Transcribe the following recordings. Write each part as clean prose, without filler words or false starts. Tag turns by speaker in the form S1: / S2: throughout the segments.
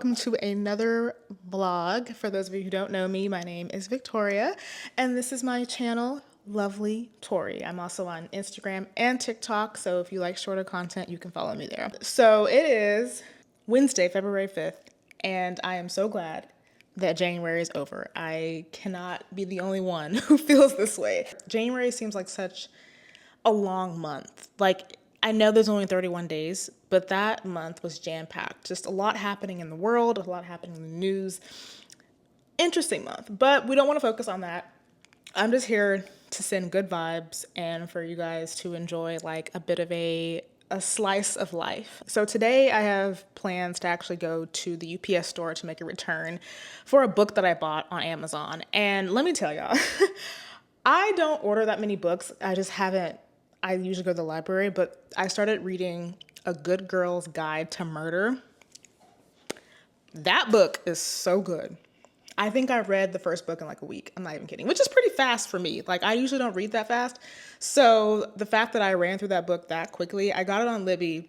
S1: welcome to another vlog. For those of you who don't know me, my name is Victoria, and this is my channel, Lovely Tori. I'm also on Instagram and TikTok, so if you like shorter content, you can follow me there. So it is Wednesday, February 5th, and I am so glad that January is over. I cannot be the only one who feels this way. January seems like such a long month. Like, I know there's only 31 days, but that month was jam-packed. Just a lot happening in the world, a lot happening in the news. Interesting month, but we don't want to focus on that. I'm just here to send good vibes and for you guys to enjoy like a bit of a slice of life. So today I have plans to actually go to the UPS store to make a return for a book that I bought on Amazon. And let me tell y'all, I don't order that many books. I usually go to the library, but I started reading A Good Girl's Guide to Murder. That book is so good. I think I read the first book in like a week. I'm not even kidding, which is pretty fast for me. Like, I usually don't read that fast. So the fact that I ran through that book that quickly, I got it on Libby.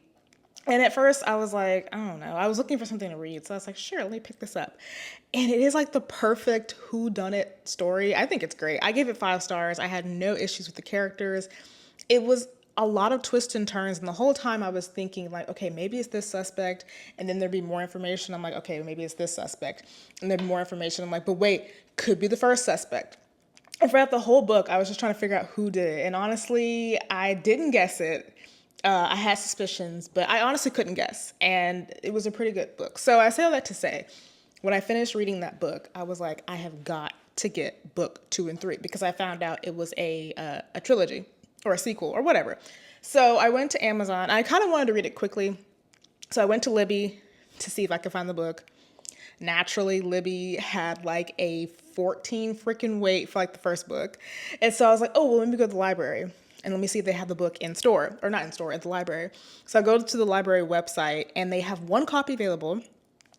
S1: And at first I was like, I don't know. I was looking for something to read. So I was like, sure, let me pick this up. And it is like the perfect whodunit story. I think it's great. I gave it 5 stars. I had no issues with the characters. It was a lot of twists and turns. And the whole time I was thinking like, okay, maybe it's this suspect. And then there'd be more information. I'm like, okay, maybe it's this suspect. And there'd be more information. I'm like, but wait, could be the first suspect. And throughout the whole book, I was just trying to figure out who did it. And honestly, I didn't guess it. I had suspicions, but I honestly couldn't guess. And it was a pretty good book. So I say all that to say, when I finished reading that book, I was like, I have got to get book 2 and 3 because I found out it was a trilogy or a sequel or whatever. So I went to Amazon. I kind of wanted to read it quickly. So I went to Libby to see if I could find the book. Naturally, Libby had like a 14 freaking wait for like the first book. And so I was like, oh, well, let me go to the library and let me see if they have the book in store, or not in store, at the library. So I go to the library website and they have 1 copy available.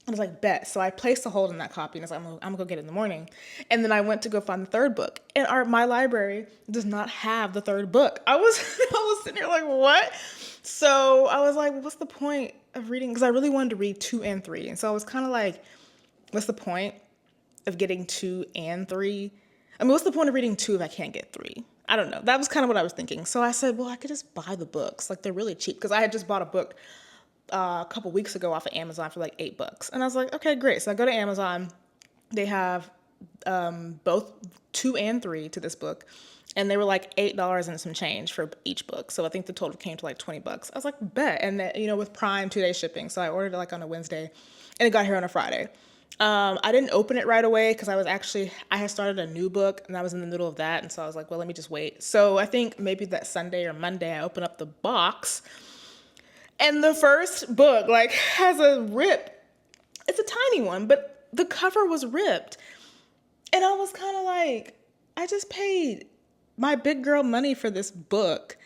S1: I was like, bet. So I placed a hold on that copy and I was like, I'm gonna go get it in the morning. And then I went to go find the 3rd book. And my library does not have the 3rd book. I was sitting here like, what? So I was like, what's the point of reading? Because I really wanted to read 2 and 3. And so I was kind of like, what's the point of getting 2 and 3? I mean, what's the point of reading 2 if I can't get 3? I don't know. That was kind of what I was thinking. So I said, well, I could just buy the books. Like, they're really cheap. Because I had just bought a book a couple weeks ago off of Amazon for like $8. And I was like, okay, great. So I go to Amazon. They have both 2 and 3 to this book. And they were like $8 and some change for each book. So I think the total came to like $20. I was like, bet. And that, you know, with Prime 2-day shipping. So I ordered it like on a Wednesday and it got here on a Friday. I didn't open it right away because I had started a new book and I was in the middle of that. And so I was like, well, let me just wait. So I think maybe that Sunday or Monday, I opened up the box and the first book like has a rip. It's a tiny one, but the cover was ripped. And I was kind of like, I just paid my big girl money for this book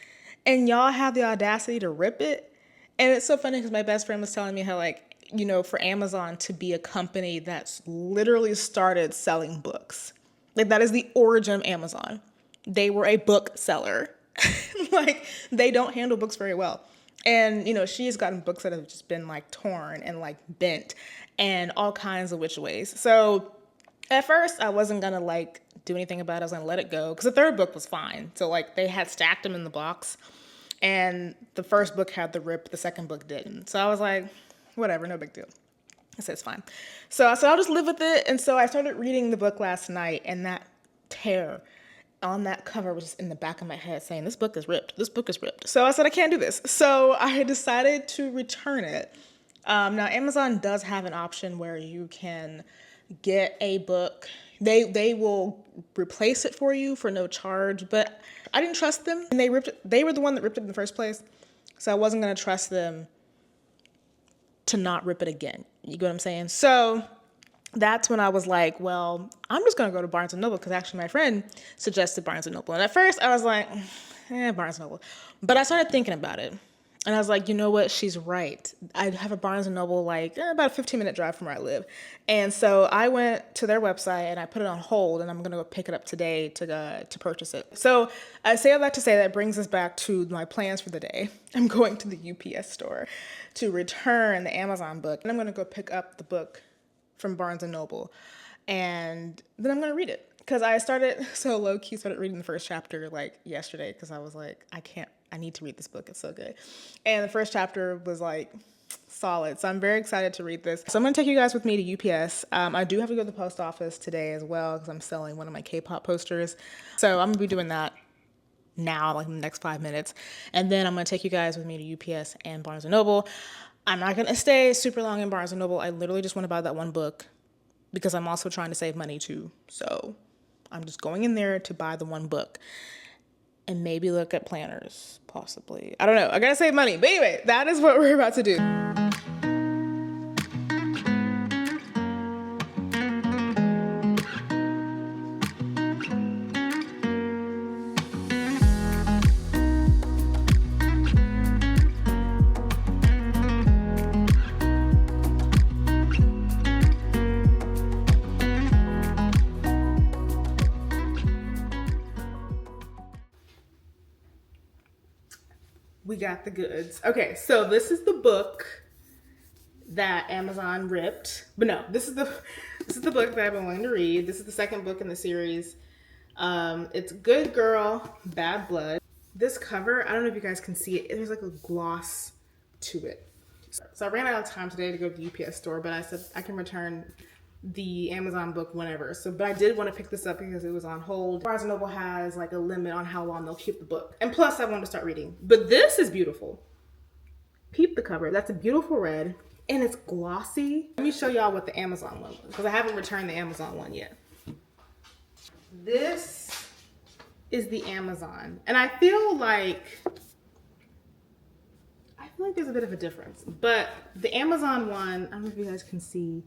S1: and y'all have the audacity to rip it. And it's so funny because my best friend was telling me how, like, you know, for Amazon to be a company that's literally started selling books, like that is the origin of Amazon. They were a book seller. Like, they don't handle books very well. And, you know, she has gotten books that have just been like torn and like bent and all kinds of which ways. So at first I wasn't going to like do anything about it. I was going to let it go because the 3rd book was fine. So like they had stacked them in the box and the first book had the rip, the 2nd book didn't. So I was like, whatever, no big deal. I said, it's fine. So I said, I'll just live with it. And so I started reading the book last night and that tear on that cover was just in the back of my head saying, this book is ripped. This book is ripped. So I said, I can't do this. So I decided to return it. Now Amazon does have an option where you can get a book. They will replace it for you for no charge, but I didn't trust them. And they were the one that ripped it in the first place. So I wasn't going to trust them to not rip it again. You get what I'm saying? So that's when I was like, well, I'm just going to go to Barnes & Noble because actually my friend suggested Barnes & Noble. And at first I was like, Barnes & Noble. But I started thinking about it. And I was like, you know what? She's right. I have a Barnes & Noble like about a 15-minute drive from where I live. And so I went to their website and I put it on hold, and I'm going to go pick it up today to purchase it. So I say all that to say that brings us back to my plans for the day. I'm going to the UPS store to return the Amazon book, and I'm going to go pick up the book from Barnes & Noble. And then I'm going to read it. Because I low-key started reading the first chapter like yesterday, because I was like, I need to read this book. It's so good. And the first chapter was like solid. So I'm very excited to read this. So I'm going to take you guys with me to UPS. I do have to go to the post office today as well, because I'm selling one of my K-pop posters. So I'm going to be doing that now, like in the next 5 minutes. And then I'm going to take you guys with me to UPS and Barnes & Noble. I'm not going to stay super long in Barnes & Noble. I literally just want to buy that one book because I'm also trying to save money too. So I'm just going in there to buy the one book and maybe look at planners, possibly. I don't know. I gotta save money. But anyway, that is what we're about to do. We got the goods. Okay, so this is the book that Amazon ripped. But no, this is the book that I've been wanting to read. This is the second book in the series. It's Good Girl, Bad Blood. This cover, I don't know if you guys can see it. There's like a gloss to it. So I ran out of time today to go to the UPS store, but I said I can return the Amazon book whenever. But I did want to pick this up because it was on hold. Barnes & Noble has like a limit on how long they'll keep the book. And plus I wanted to start reading. But this is beautiful. Peep the cover. That's a beautiful red. And it's glossy. Let me show y'all what the Amazon one was, because I haven't returned the Amazon one yet. This is the Amazon. And I feel like there's a bit of a difference. But the Amazon one, I don't know if you guys can see,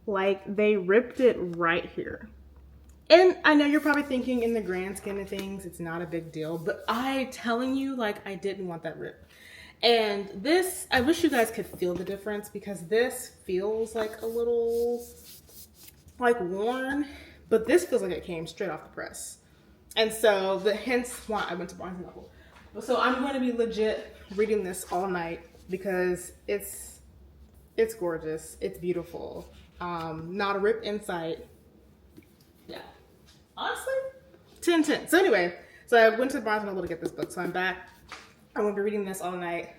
S1: like they ripped it right here. And I know you're probably thinking in the grand scheme of things, it's not a big deal, but I telling you, like, I didn't want that rip. And this, I wish you guys could feel the difference, because this feels like a little like worn, but this feels like it came straight off the press. And so hence why I went to Barnes & Noble. So I'm going to be legit reading this all night because it's gorgeous. It's beautiful. Not a rip in sight. Yeah. Honestly, 10/10. So anyway, so I went to Barnes & Noble to get this book. So I'm back. I'm going to be reading this all night.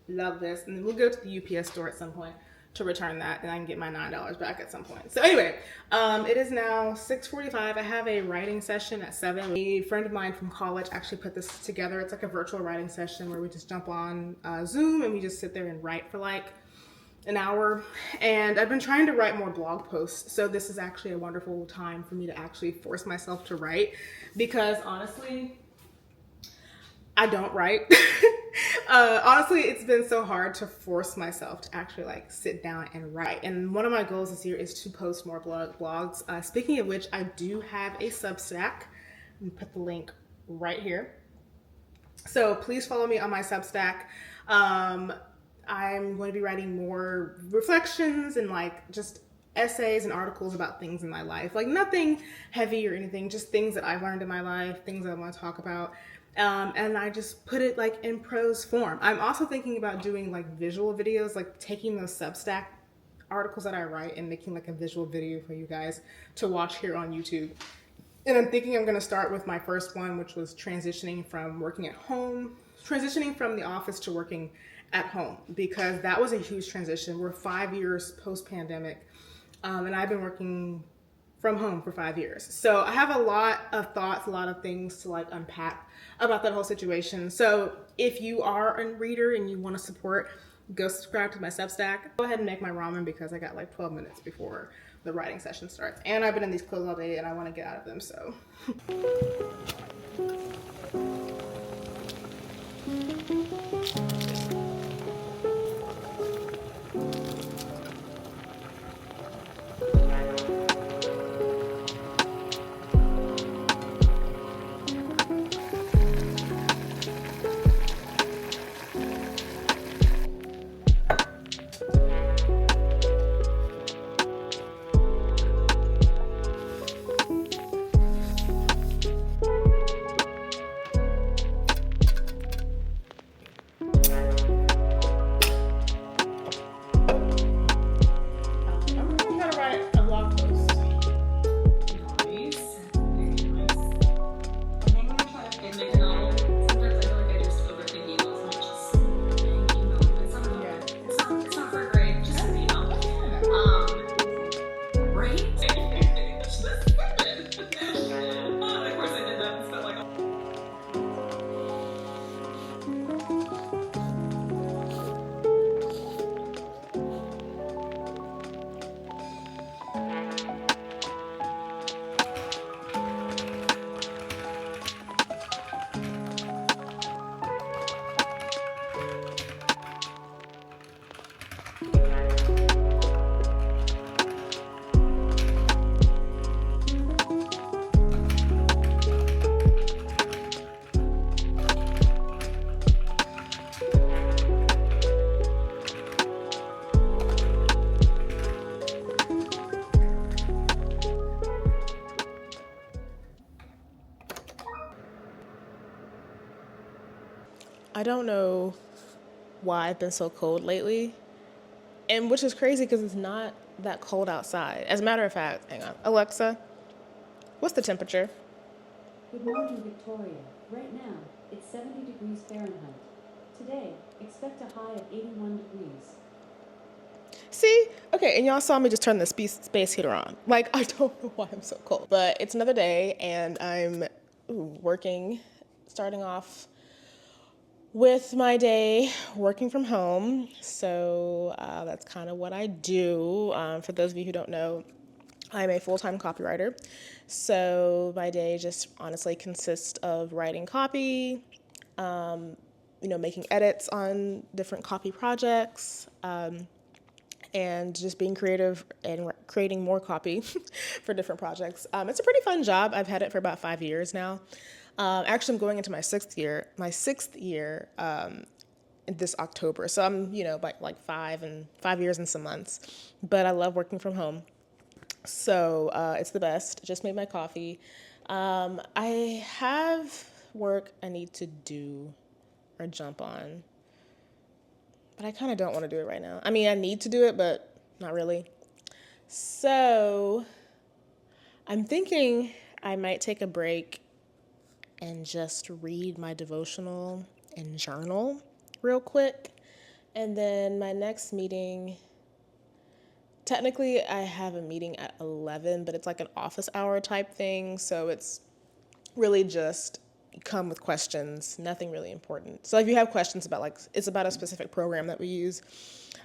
S1: Love this. And then we'll go to the UPS store at some point to return that, and I can get my $9 back at some point. So anyway, it is now 6:45. I have a writing session at 7. A friend of mine from college actually put this together. It's like a virtual writing session where we just jump on Zoom and we just sit there and write for like an hour. And I've been trying to write more blog posts, so this is actually a wonderful time for me to actually force myself to write, because honestly, I don't write. Honestly, it's been so hard to force myself to actually like sit down and write. And one of my goals this year is to post more blogs. Speaking of which, I do have a Substack. Let me put the link right here. So please follow me on my Substack. I'm going to be writing more reflections and like just essays and articles about things in my life. Like nothing heavy or anything, just things that I've learned in my life, things I want to talk about. And I just put it like in prose form. I'm also thinking about doing like visual videos, like taking those Substack articles that I write and making like a visual video for you guys to watch here on YouTube. And I'm thinking I'm going to start with my first one, which was transitioning from working at home, transitioning from the office to working at home, because that was a huge transition. We're 5 years post-pandemic, and I've been working from home for 5 years. So I have a lot of thoughts, a lot of things to like unpack about that whole situation. So if you are a reader and you want to support, go subscribe to my Substack. Go ahead and make my ramen because I got like 12 minutes before the writing session starts. And I've been in these clothes all day and I want to get out of them, so. I don't know why I've been so cold lately. And which is crazy because it's not that cold outside. As a matter of fact, hang on. Alexa, what's the temperature?
S2: Good morning, Victoria. Right now, it's 70 degrees Fahrenheit. Today, expect a high of 81 degrees.
S1: See? Okay, and y'all saw me just turn the space heater on. Like, I don't know why I'm so cold. But it's another day, and I'm working, starting off with my day working from home. So that's kind of what I do. For those of you who don't know, I'm a full-time copywriter. So my day just honestly consists of writing copy, making edits on different copy projects, and just being creative and creating more copy for different projects. It's a pretty fun job. I've had it for about 5 years now. Actually, I'm going into my sixth year. This October. So I'm, like 5 years and some months. But I love working from home. So it's the best. Just made my coffee. I have work I need to do or jump on, but I kind of don't want to do it right now. I mean, I need to do it, but not really. So I'm thinking I might take a break and just read my devotional and journal real quick. And then my next meeting, technically I have a meeting at 11, but it's like an office hour type thing. So it's really just come with questions, nothing really important. So if you have questions about it's about a specific program that we use,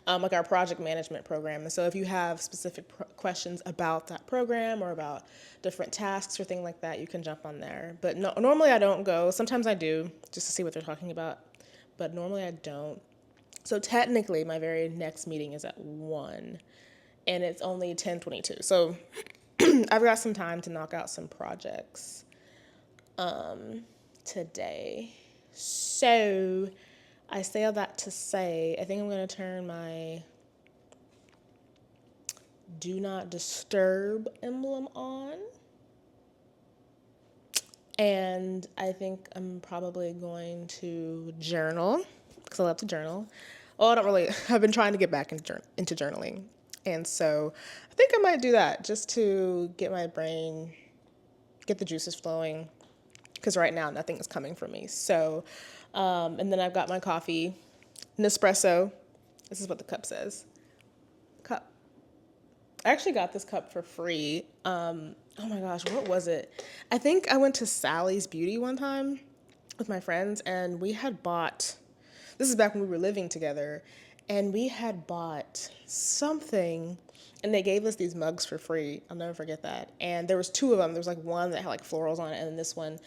S1: like our project management program. And so if you have specific questions about that program or about different tasks or things like that, you can jump on there. But no, normally I don't go. Sometimes I do just to see what they're talking about, but normally I don't. So technically my very next meeting is at 1 and it's only 10:22. So I've got some time to knock out some projects today. So I say all that to say, I think I'm going to turn my do not disturb emblem on. And I think I'm probably going to journal because I love to journal. Oh, I don't really, I've been trying to get back into journaling. And so I think I might do that just to get my brain, get the juices flowing, because right now nothing is coming from me. So, and then I've got my coffee, Nespresso. This is what the cup says. Cup. I actually got this cup for free. Oh my gosh, what was it? I think I went to Sally's Beauty one time with my friends, and we had bought, this is back when we were living together, and we had bought something, and they gave us these mugs for free. I'll never forget that. And there was two of them. There was like one that had like florals on it, and then this one.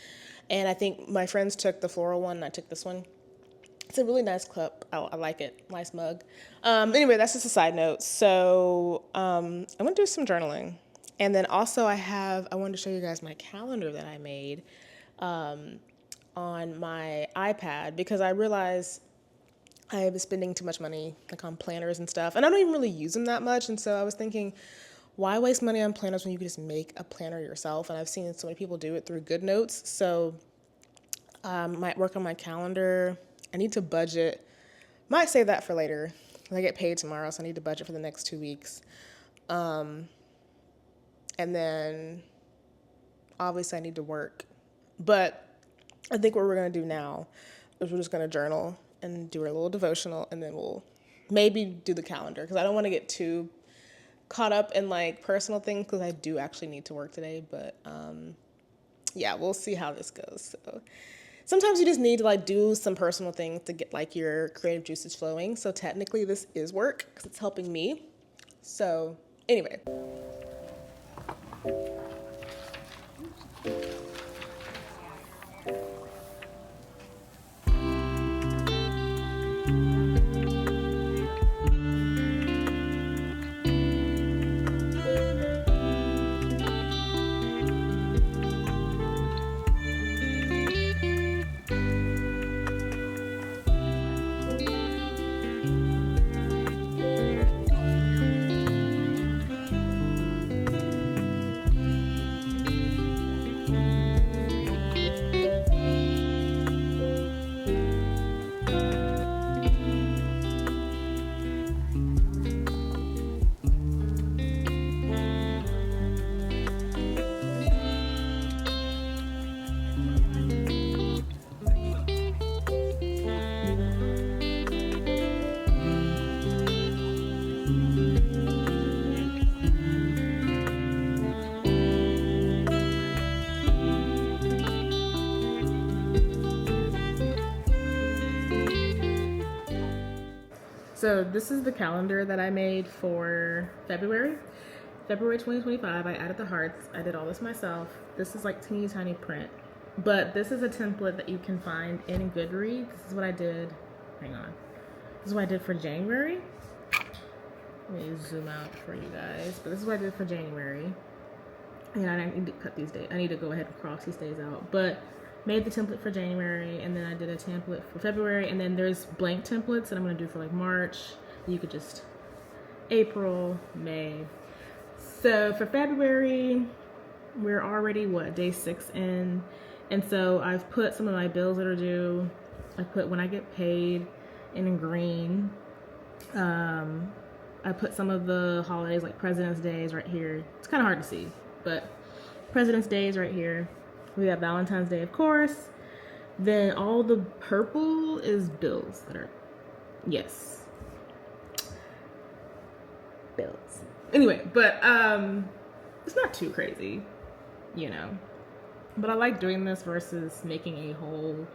S1: And I think my friends took the floral one, and I took this one. It's a really nice cup. I like it. Nice mug. Anyway, that's just a side note. So I'm going to do some journaling. And then also I wanted to show you guys my calendar that I made on my iPad because I realized I was spending too much money on planners and stuff. And I don't even really use them that much. And so I was thinking, why waste money on planners when you can just make a planner yourself? And I've seen so many people do it through GoodNotes. So might work on my calendar. I need to budget. Might save that for later. I get paid tomorrow, so I need to budget for the next 2 weeks. And then obviously I need to work. But I think what we're going to do now is we're just going to journal and do our little devotional, and then we'll maybe do the calendar because I don't want to get too caught up in personal things because I do actually need to work today. But yeah, we'll see how this goes. So sometimes you just need to do some personal things to get your creative juices flowing. So technically this is work because it's helping me. So anyway. So this is the calendar that I made for February. February 2025, I added the hearts. I did all this myself. This is like teeny tiny print. But this is a template that you can find in Goodreads. This is what I did. Hang on. This is what I did for January. Let me zoom out for you guys. But this is what I did for January. And I need to cut these days. I need to go ahead and cross these days out. But made the template for January, and then I did a template for February, and then there's blank templates that I'm gonna do for like March. You could just April, May. So for February, we're already day 6 in, and so I've put some of my bills that are due. I put when I get paid in green. I put some of the holidays like President's Days right here. It's kind of hard to see, but President's Day is right here. We have Valentine's Day, of course. Then all the purple is bills that are, yes, bills. Anyway, but it's not too crazy, you know. But I like doing this versus making a whole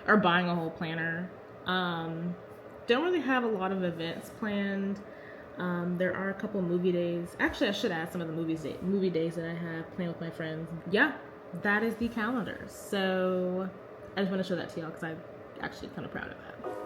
S1: or buying a whole planner. Don't really have a lot of events planned. There are a couple movie days. Actually, I should add some of the movie days that I have planned with my friends. Yeah, that is the calendar. So I just want to show that to y'all because I'm actually kind of proud of that.